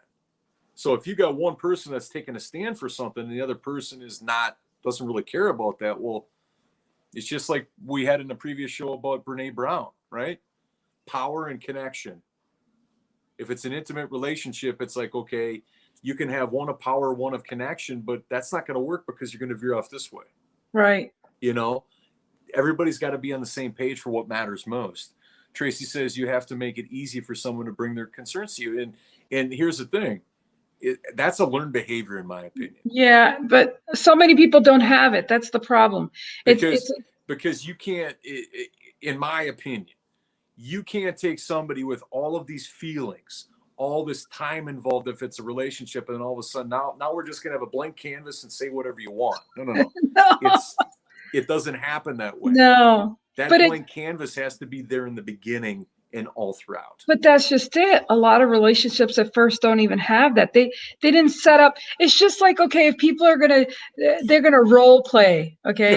So if you got one person that's taking a stand for something and the other person doesn't really care about that, well, it's just like we had in the previous show about Brene Brown, right? Power and connection. If it's an intimate relationship, it's like, okay, you can have one of power, one of connection, but that's not going to work because you're going to veer off this way. Right. You know, everybody's got to be on the same page for what matters most. Tracy says you have to make it easy for someone to bring their concerns to you. And here's the thing. that's a learned behavior, in my opinion. Yeah, but so many people don't have it. That's the problem. Because It's because you can't, in my opinion, you can't take somebody with all of these feelings, all this time involved if it's a relationship, and all of a sudden now we're just gonna have a blank canvas and say whatever you want. No, no, no. no, It doesn't happen that way. no. That But it blank canvas has to be there in the beginning and all throughout. but that's just it. A lot of relationships at first don't even have that. They didn't set up. It's just like, okay, if people are they're gonna role play. Okay,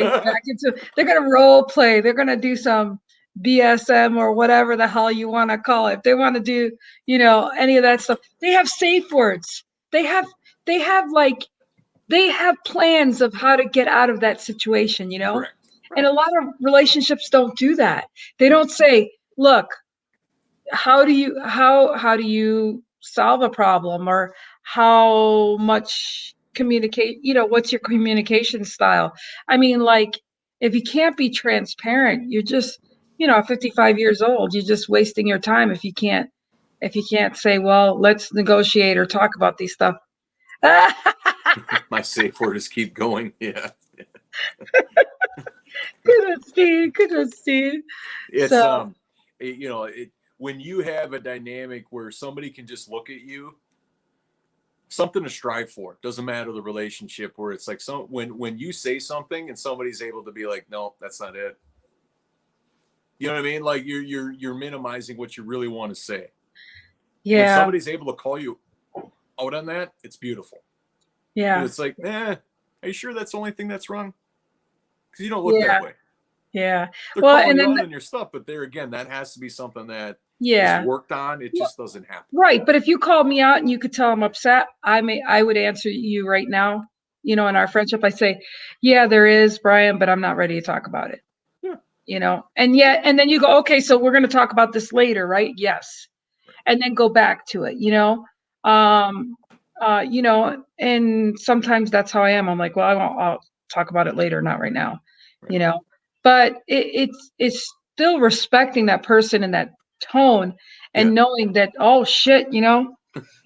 they're gonna role play. They're gonna do some BSM or whatever the hell you want to call it. If they want to do, any of that stuff, they have safe words. They have they have like they have plans of how to get out of that situation. Correct. And Right. a lot of relationships don't do that. They don't say, look, how do you solve a problem, or how much communicate, what's your communication style? I mean, like, if you can't be transparent, you're just, 55 years old, you're just wasting your time if you can't say, well, let's negotiate or talk about these stuff. My safe word is keep going. Yeah. Goodness, Steve. It's So when you have a dynamic where somebody can just look at you, something to strive for. Doesn't matter the relationship, where it's like when you say something and somebody's able to be like, no, that's not it. You know what I mean? Like you're minimizing what you really want to say. When yeah, somebody's able to call you out on that, it's beautiful. yeah, It's like, are you sure that's the only thing that's wrong? Because you don't look yeah, that way. yeah. They're Well, calling and you then out on your stuff, but there again, that has to be something that is yeah. worked on. It just doesn't happen. Right, but if you called me out and you could tell I'm upset, I would answer you right now. In our friendship, I say, "Yeah, there is, Brian, but I'm not ready to talk about it." Yeah. And then you go, "Okay, so we're going to talk about this later, right?" Yes. And then go back to it, Um and sometimes that's how I am. I'm like, "Well, I'll talk about it later, not right now." Right. You know. But it's still respecting that person and that tone, Yeah. and knowing that, oh shit,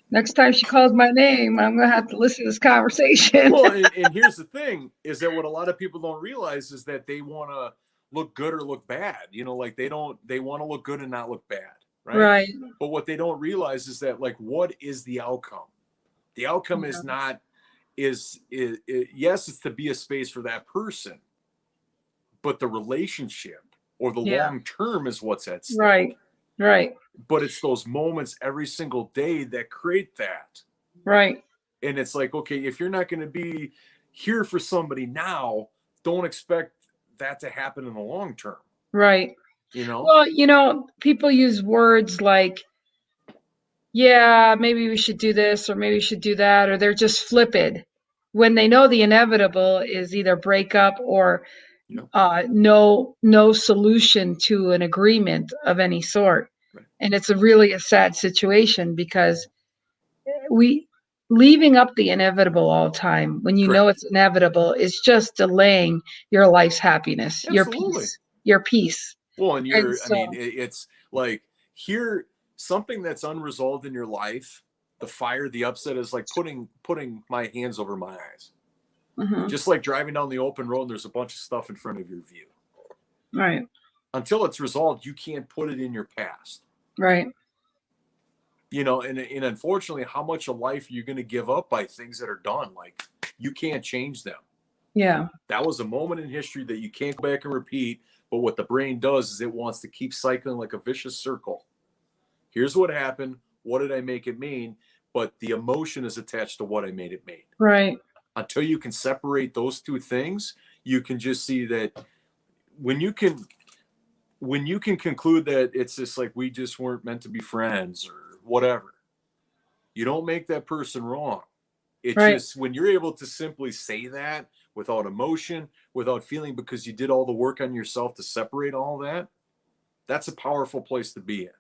next time she calls my name, I'm gonna have to listen to this conversation. Well, and here's the thing: is that what a lot of people don't realize is that they want to look good or look bad. Like they want to look good and not look bad, right? Right. But what they don't realize is that, like, what is the outcome? The outcome Yeah. is not is yes, it's to be a space for that person, but the relationship or the Yeah. long term is what's at stake. Right. Right. But it's those moments every single day that create that. Right. And it's like, okay, if you're not going to be here for somebody now, don't expect that to happen in the long term. Right. You know? Well, people use words like, yeah, maybe we should do this, or maybe we should do that, or they're just flippant when they know the inevitable is either breakup or Yeah. no solution to an agreement of any sort. Right. And it's a sad situation, because we leaving up the inevitable all the time when you know Correct. it's inevitable is just delaying your life's happiness, Absolutely. your peace. Well, and And I so, mean, it's like here, something that's unresolved in your life, the fire, the upset is like putting my hands over my eyes. mhm, Just like driving down the open road and there's a bunch of stuff in front of your view. right, Until it's resolved, you can't put it in your past. right, And unfortunately, how much of life are you going to give up by things that are done? Like, you can't change them. yeah, That was a moment in history that you can't go back and repeat. But what the brain does is it wants to keep cycling like a vicious circle. Here's what happened. What did I make it mean? But the emotion is attached to what I made it mean. right, Until you can separate those two things, you can just see that when you can conclude that it's just like we just weren't meant to be friends or whatever, you don't make that person wrong. It's right. just when you're able to simply say that without emotion, without feeling, because you did all the work on yourself to separate all that, that's a powerful place to be in.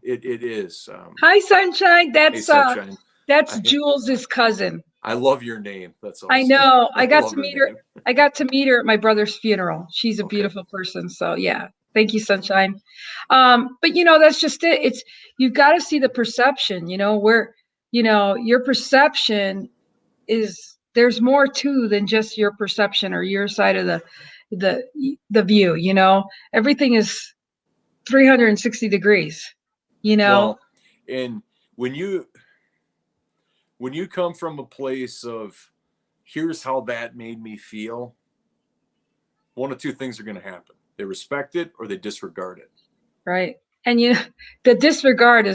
It is. Hi, Sunshine. Hey, Sunshine. That's Jules's cousin. I love your name. That's awesome. I know. I got love to her meet her. name. I got to meet her at my brother's funeral. She's a Okay. beautiful person. So yeah, thank you, Sunshine. But that's just it. You've got to see the perception. Where your perception there's more to than just your perception or your side of the view. Everything is 360 degrees. Well, and when you come from a place of here's how that made me feel, one of two things are going to happen: they respect it or they disregard it. Right. And the disregard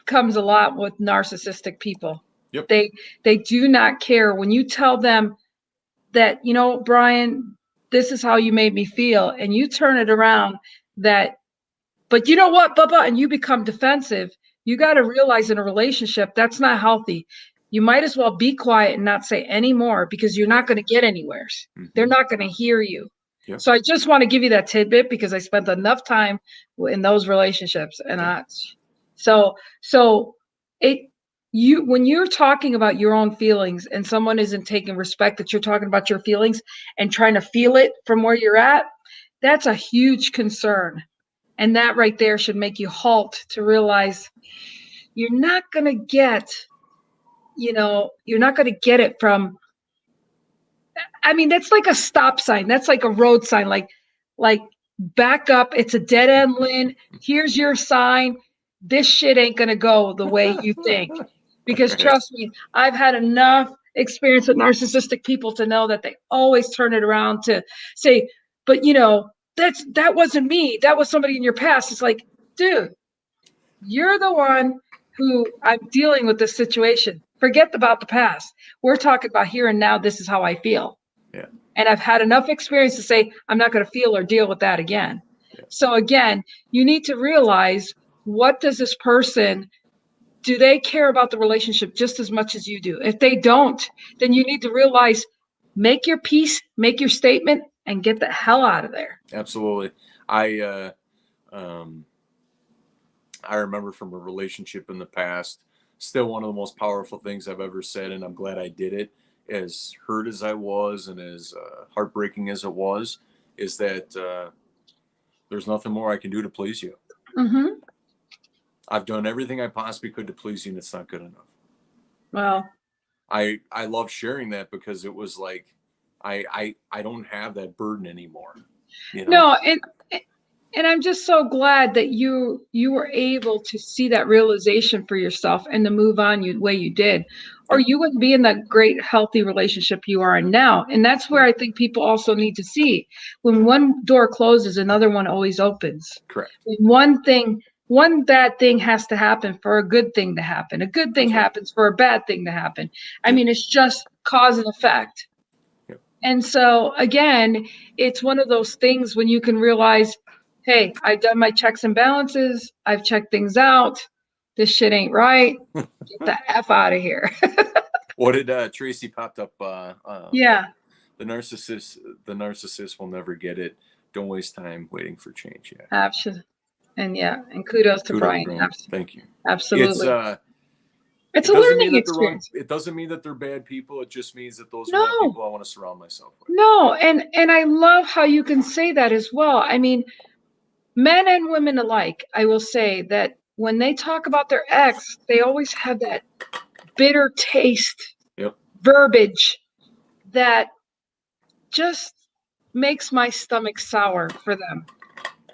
comes a lot with narcissistic people. Yep. They do not care when you tell them that, Brian, this is how you made me feel, and you turn it around but you know what, Bubba, and you become defensive. You got to realize in a relationship that's not healthy. You might as well be quiet and not say any more because you're not going to get anywhere. Mm-hmm. They're not going to hear you. Yep. So I just want to give you that tidbit because I spent enough time in those relationships, and when you're talking about your own feelings and someone isn't taking respect that you're talking about your feelings and trying to feel it from where you're at, that's a huge concern. And that right there should make you halt to realize you're not going to get, it from, that's like a stop sign. That's like a road sign, like back up. It's a dead end, Lynn. Here's your sign. This shit ain't going to go the way you think. Because trust me, I've had enough experience with narcissistic people to know that they always turn it around to say, but that wasn't me. That was somebody in your past. It's like, dude, you're the one who I'm dealing with this situation. Forget about the past. We're talking about here and now. This is how I feel. Yeah. And I've had enough experience to say, I'm not going to feel or deal with that again. Yeah. So again, you need to realize, what does this person, do they care about the relationship just as much as you do? If they don't, then you need to realize, make your peace, make your statement, and get the hell out of there. Absolutely. I remember from a relationship in the past, still one of the most powerful things I've ever said, and I'm glad I did it, as hurt as I was and as heartbreaking as it was, is that there's nothing more I can do to please you. Mm-hmm. I've done everything I possibly could to please you, and it's not good enough. Well, I love sharing that because it was like, I don't have that burden anymore. No, and I'm just so glad that you were able to see that realization for yourself and to move on the way you did, or you wouldn't be in that great, healthy relationship you are in now. And that's where I think people also need to see, when one door closes, another one always opens. Correct. One bad thing has to happen for a good thing to happen. A good thing happens for a bad thing to happen. It's just cause and effect. Yep. And so again, it's one of those things when you can realize, hey, I've done my checks and balances. I've checked things out. This shit ain't right. Get the F out of here. What did Tracy popped up? Yeah. The narcissist will never get it. Don't waste time waiting for change. Yeah. Absolutely. And kudos to Brian. Thank you. Absolutely. It's a doesn't learning mean that experience. It doesn't mean that they're bad people. It just means that those are not people I want to surround myself with. No, and I love how you can say that as well. Men and women alike, I will say that when they talk about their ex, they always have that bitter taste, verbiage that just makes my stomach sour for them,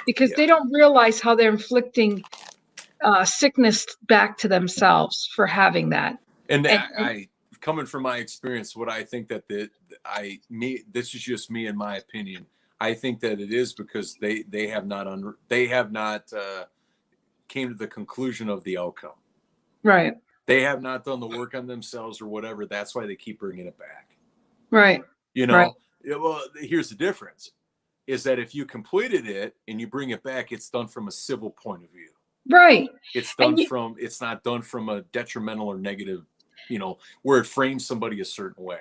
because they don't realize how they're inflicting sickness back to themselves for having that. And I coming from my experience, what I think that this is just me in my opinion. I think that it is because they have not came to the conclusion of the outcome. Right. They have not done the work on themselves or whatever. That's why they keep bringing it back. Right. Right. Well, here's the difference: is that if you completed it and you bring it back, it's done from a civil point of view. Right. It's done it's not done from a detrimental or negative, where it frames somebody a certain way.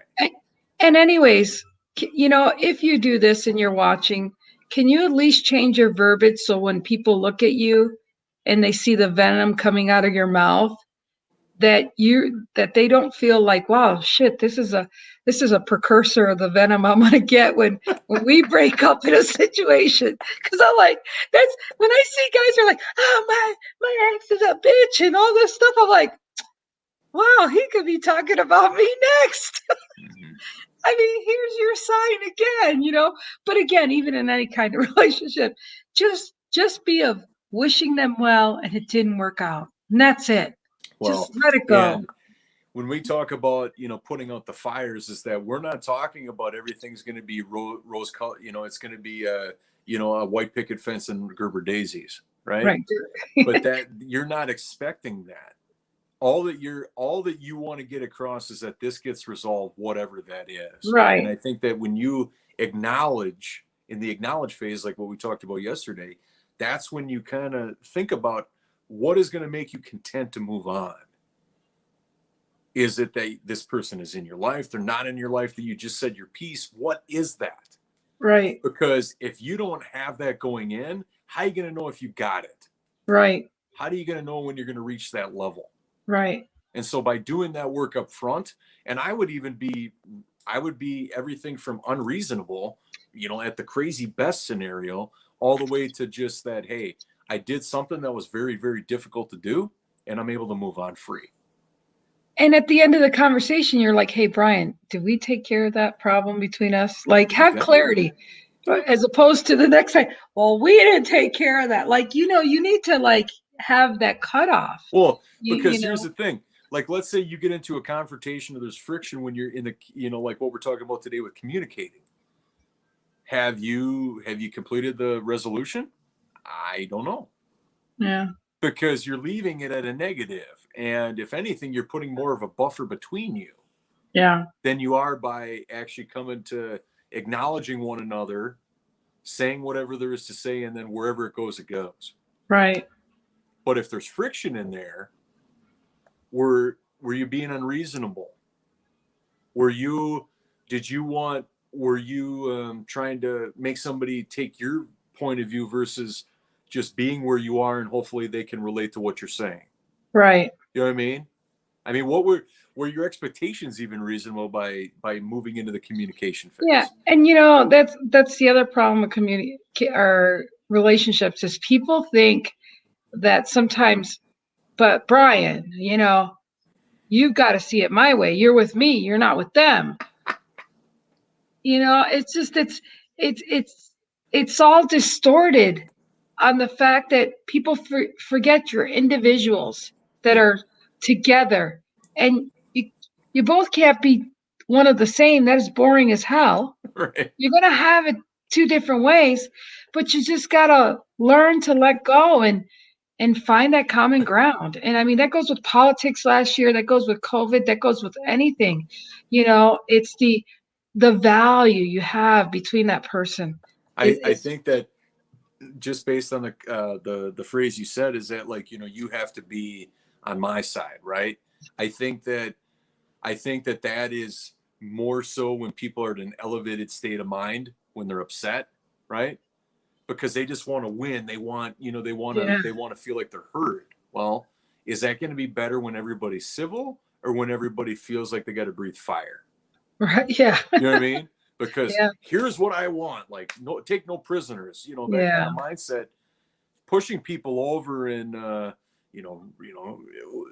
And anyways, if you do this and you're watching, can you at least change your verbiage so when people look at you and they see the venom coming out of your mouth, that they don't feel like, wow, shit, this is a precursor of the venom I'm gonna get when we break up in a situation. Because I'm like, that's when I see guys are like, oh, my ex is a bitch and all this stuff. I'm like, wow, he could be talking about me next. Mhm. I mean, here's your sign again, But again, even in any kind of relationship, just be of wishing them well and it didn't work out. And that's it. Just Well, let it go. and when we talk about, putting out the fires, is that we're not talking about everything's going to be rose color. It's going to be a white picket fence and Gerber daisies, right? Right. But that you're not expecting that. All that you want to get across is that this gets resolved, whatever that is. And Right. I think that when you acknowledge in the acknowledge phase, like what we talked about yesterday, that's when you kind of think about what is going to make you content to move on. Is it that this person is in your life? They're not in your life, that you just said your piece? What is that? Right. Because if you don't have that going in, how are you going to know if you got it? Right. How are you going to know when you're going to reach that level? Right. And so by doing that work up front, and I would be everything from unreasonable, at the crazy best scenario, all the way to just that, hey, I did something that was very, very difficult to do, and I'm able to move on free. And at the end of the conversation, you're like, hey, Brian, did we take care of that problem between us? Like, have Exactly. clarity. As opposed to the next time, well, we didn't take care of that. Like, you need to like have that cutoff. Well, You because here's know, the thing. Like, let's say you get into a confrontation or there's friction when you're in the, like what we're talking about today with communicating. Have you completed the resolution? I don't know. yeah, Because you're leaving it at a negative. And if anything, you're putting more of a buffer between you yeah, than you are by actually coming to acknowledging one another, saying whatever there is to say, and then wherever it goes, it goes. right, But if there's friction in there, were you being unreasonable? Were you did you want were you trying to make somebody take your point of view versus just being where you are, and hopefully they can relate to what you're saying? right. You know what I mean? I mean, what were your expectations even reasonable by moving into the communication Yeah, phase? and that's the other problem with community or relationships is people think that sometimes, but Brian, you've got to see it my way. You're with me. You're not with them. It's just it's all distorted on the fact that people forget you're individuals that Yeah. are together, and you both can't be one of the same. That is boring as hell. Right. You're gonna have it two different ways, but you just gotta learn to let go and find that common ground. And I mean, that goes with politics last year, that goes with COVID, that goes with anything. It's the value you have between that person. I think that just based on the phrase you said, is that, like, you have to be on my side, right? I think that that is more so when people are in an elevated state of mind when they're upset, right? Because they just want to win. They want, Yeah. they want to feel like they're heard. Well, is that going to be better when everybody's civil, or when everybody feels like they got to breathe fire? Right. Yeah. You know what I mean? Because Yeah. here's what I want, like, no, take no prisoners, that kind Yeah. of mindset. Pushing people over and you know, you know,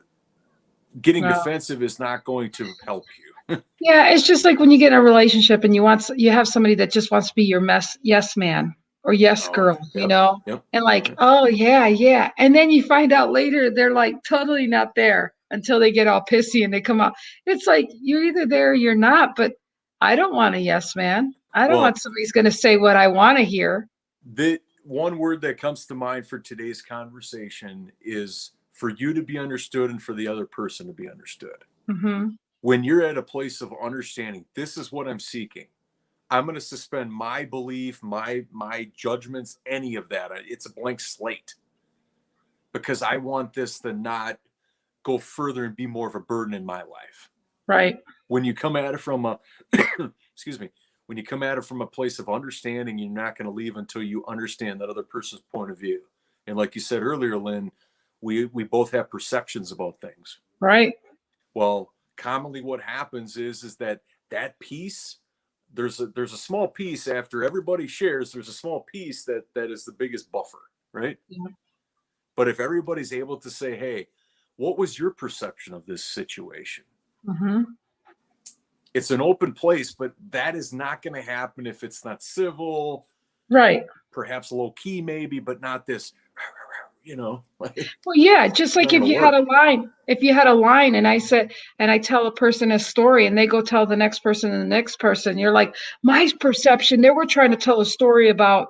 getting Well, defensive is not going to help you. yeah, it's just like when you get in a relationship and you have somebody that just wants to be your yes man or yes Oh, girl, yep, yep. and like, Yep. oh yeah, yeah. And then you find out later they're like totally not there until they get all pissy and they come out. It's like you're either there or you're not, but I don't want a yes man. I don't Well, want somebody who's gonna say what I want to hear. the one word that comes to mind for today's conversation is for you to be understood and for the other person to be understood. Mm-hmm. When you're at a place of understanding, this is what I'm seeking. I'm going to suspend my belief, my judgments, any of that. It's a blank slate, because I want this to not go further and be more of a burden in my life. Right. When you come at it from a excuse me, when you come at it from a place of understanding, you're not going to leave until you understand that other person's point of view. And like you said earlier, Lynn, we both have perceptions about things. Right. Well, commonly what happens is that piece, there's a small piece after everybody shares, there's a small piece that is the biggest buffer, right? Yeah. But if everybody's able to say, hey, what was your perception of this situation? Mm-hmm. It's an open place, but that is not going to happen if it's not civil. Right. Perhaps low key, maybe, but not this, like, Well, yeah, just like not going if to you had work. a line, and I said, and I tell a person a story and they go tell the next person and the next person, you're like, my perception, they were trying to tell a story about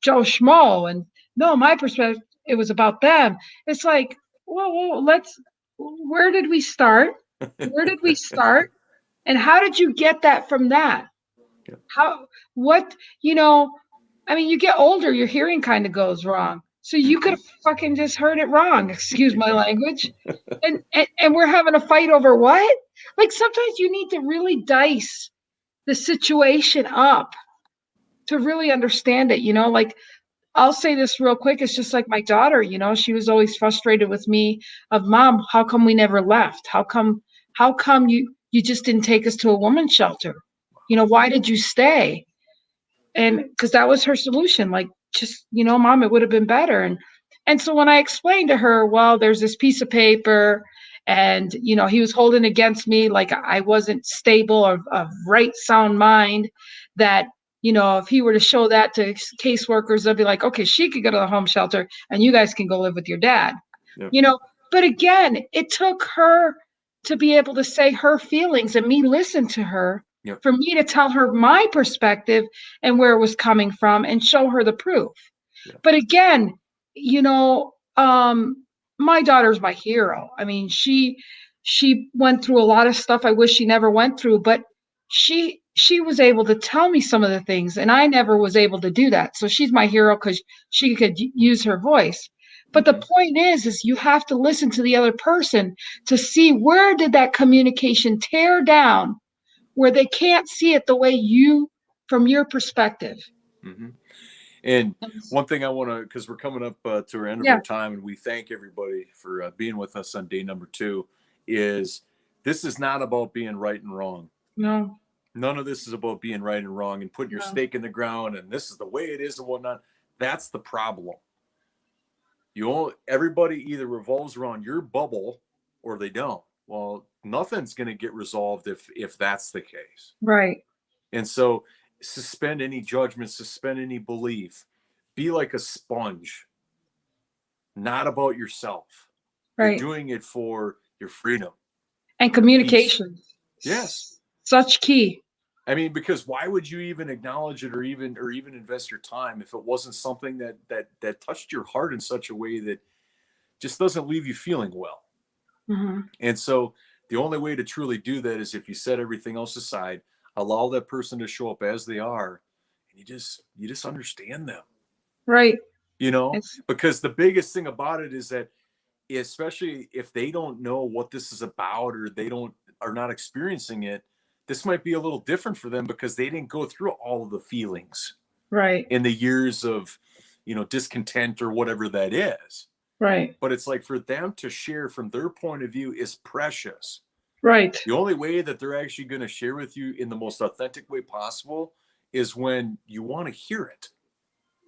Joe Schmo. And no, my perspective, it was about them. It's like, well, where did we start? Where did we start? And how did you get that from that? Yeah. How, what, you know, I mean, you get older, your hearing kind of goes wrong. So you could have fucking just heard it wrong. Excuse my language. And we're having a fight over what? Like sometimes you need to really dice the situation up to really understand it, like I'll say this real quick. It's just like my daughter, she was always frustrated with me of mom, how come we never left? How come you just didn't take us to a woman's shelter? Why did you stay? And because that was her solution, like just mom, it would have been better. And so when I explained to her, well, there's this piece of paper, and he was holding against me like I wasn't stable or of right sound mind, that if he were to show that to caseworkers, they'll be like, okay, she could go to the home shelter and you guys can go live with your dad. Yep. But again, it took her to be able to say her feelings and me listen to her, Yep. for me to tell her my perspective and where it was coming from and show her the proof. Yep. But again, my daughter's my hero. I mean, she went through a lot of stuff I wish she never went through, but she was able to tell me some of the things, and I never was able to do that. So she's my hero because she could use her voice. But the point is you have to listen to the other person to see where did that communication tear down, where they can't see it the way you, from your perspective. Mm-hmm. And one thing I want to, because we're coming up to our end of Yeah. our time, and we thank everybody for being with us on day number 2, is this is not about being right and wrong. No. None of this is about being right and wrong and putting your stake in the ground and this is the way it is and whatnot. That's the problem. Everybody either revolves around your bubble or they don't. Well, nothing's going to get resolved if that's the case. Right. And so suspend any judgment, suspend any belief. Be like a sponge. Not about yourself. Right. You're doing it for your freedom. And communication. Yes. Such key. I mean, because why would you even acknowledge it or even invest your time if it wasn't something that touched your heart in such a way that just doesn't leave you feeling well? Mm-hmm. And so the only way to truly do that is if you set everything else aside, allow that person to show up as they are, and you just understand them. Right. Because the biggest thing about it is that, especially if they don't know what this is about or they are not experiencing it, this might be a little different for them because they didn't go through all of the feelings right in the years of discontent or whatever that is. Right. But it's like for them to share from their point of view is precious. Right. The only way that they're actually going to share with you in the most authentic way possible is when you want to hear it.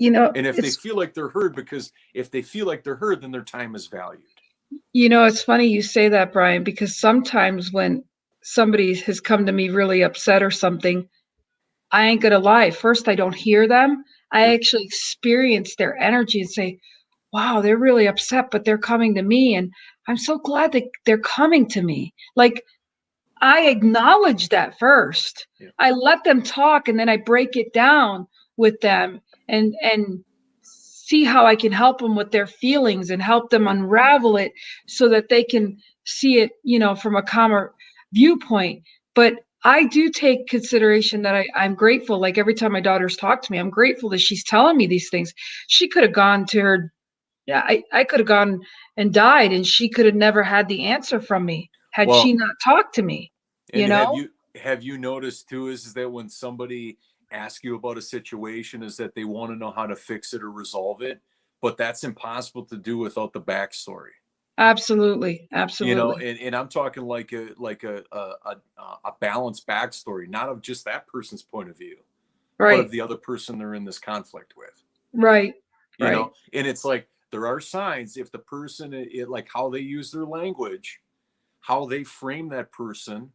And if they feel like they're heard, because if they feel like they're heard, then their time is valued. It's funny you say that, Brian, because sometimes when somebody has come to me really upset or something, I ain't gonna lie. First, I don't hear them. I actually experience their energy and say, wow, they're really upset, but they're coming to me. And I'm so glad that they're coming to me. Like, I acknowledge that first. Yeah. I let them talk, and then I break it down with them and see how I can help them with their feelings and help them unravel it so that they can see it, from a calmer viewpoint. But I do take consideration that I'm grateful. Like every time my daughters talk to me, I'm grateful that she's telling me these things. She could have gone to her. Yeah, I could have gone and died, and she could have never had the answer from me had she not talked to me. And have you noticed too is that when somebody asks you about a situation, is that they want to know how to fix it or resolve it, but that's impossible to do without the backstory. Absolutely. And I'm talking like a balanced backstory, not of just that person's point of view, right, but of the other person they're in this conflict with. Right. And it's like there are signs if the person, like how they use their language, how they frame that person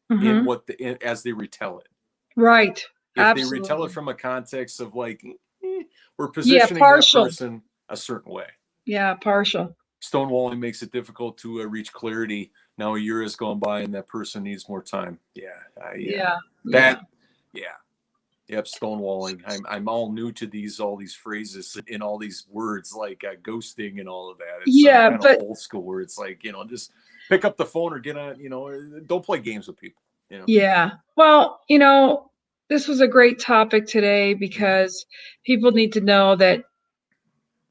in what as they retell it. Right. If Absolutely. they retell it from a context of like, we're Yeah, positioning that partial. person a certain way. Yeah, partial. Stonewalling makes it difficult to reach clarity. Now a year has gone by and that person needs more time. Yeah. Yep, stonewalling. I'm all new to all these phrases and all these words like ghosting and all of that. It's kind of old school where it's like, just pick up the phone or get on, don't play games with people. Yeah. Well, this was a great topic today because people need to know that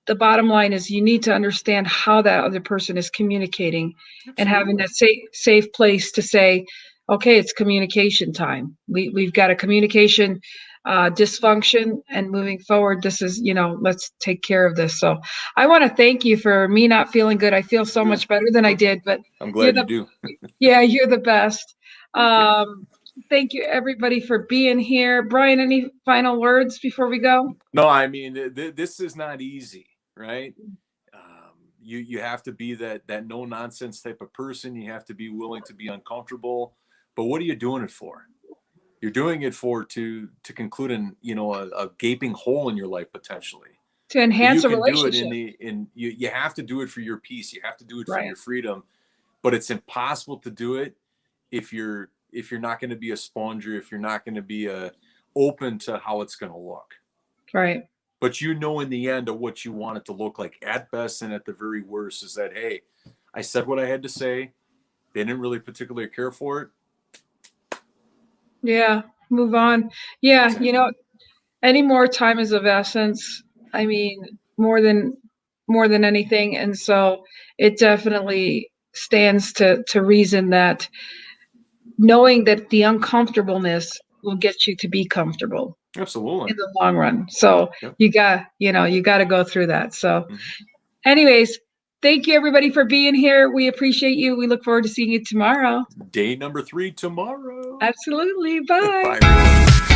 the bottom line is you need to understand how that other person is communicating. Absolutely. And having that safe place to say, okay, it's communication time. We've got a communication dysfunction, and moving forward, this is, let's take care of this. So I want to thank you for me not feeling good. I feel so much better than I did, but I'm glad you do. Yeah, you're the best. Thank you everybody for being here. Brian, any final words before we go? No, I mean, this is not easy, right? You have to be that no nonsense type of person. You have to be willing to be uncomfortable. But what are you doing it for? You're doing it to conclude a gaping hole in your life potentially. To enhance a relationship. You can do it you have to do it for your peace. You have to do it for your freedom. But it's impossible to do it if you're not going to be a sponge, or if you're not going to be open to how it's going to look. Right. But in the end of what you want it to look like at best and at the very worst is that, hey, I said what I had to say. They didn't really particularly care for it. Yeah. Move on. Yeah. Exactly. Any more time is of essence. I mean, more than anything. And so it definitely stands to reason that knowing that the uncomfortableness will get you to be comfortable. Absolutely. In the long run. So you got to go through that. So anyways, thank you everybody for being here. We appreciate you. We look forward to seeing you tomorrow. Day number 3 tomorrow. Absolutely. Bye. Bye, everyone.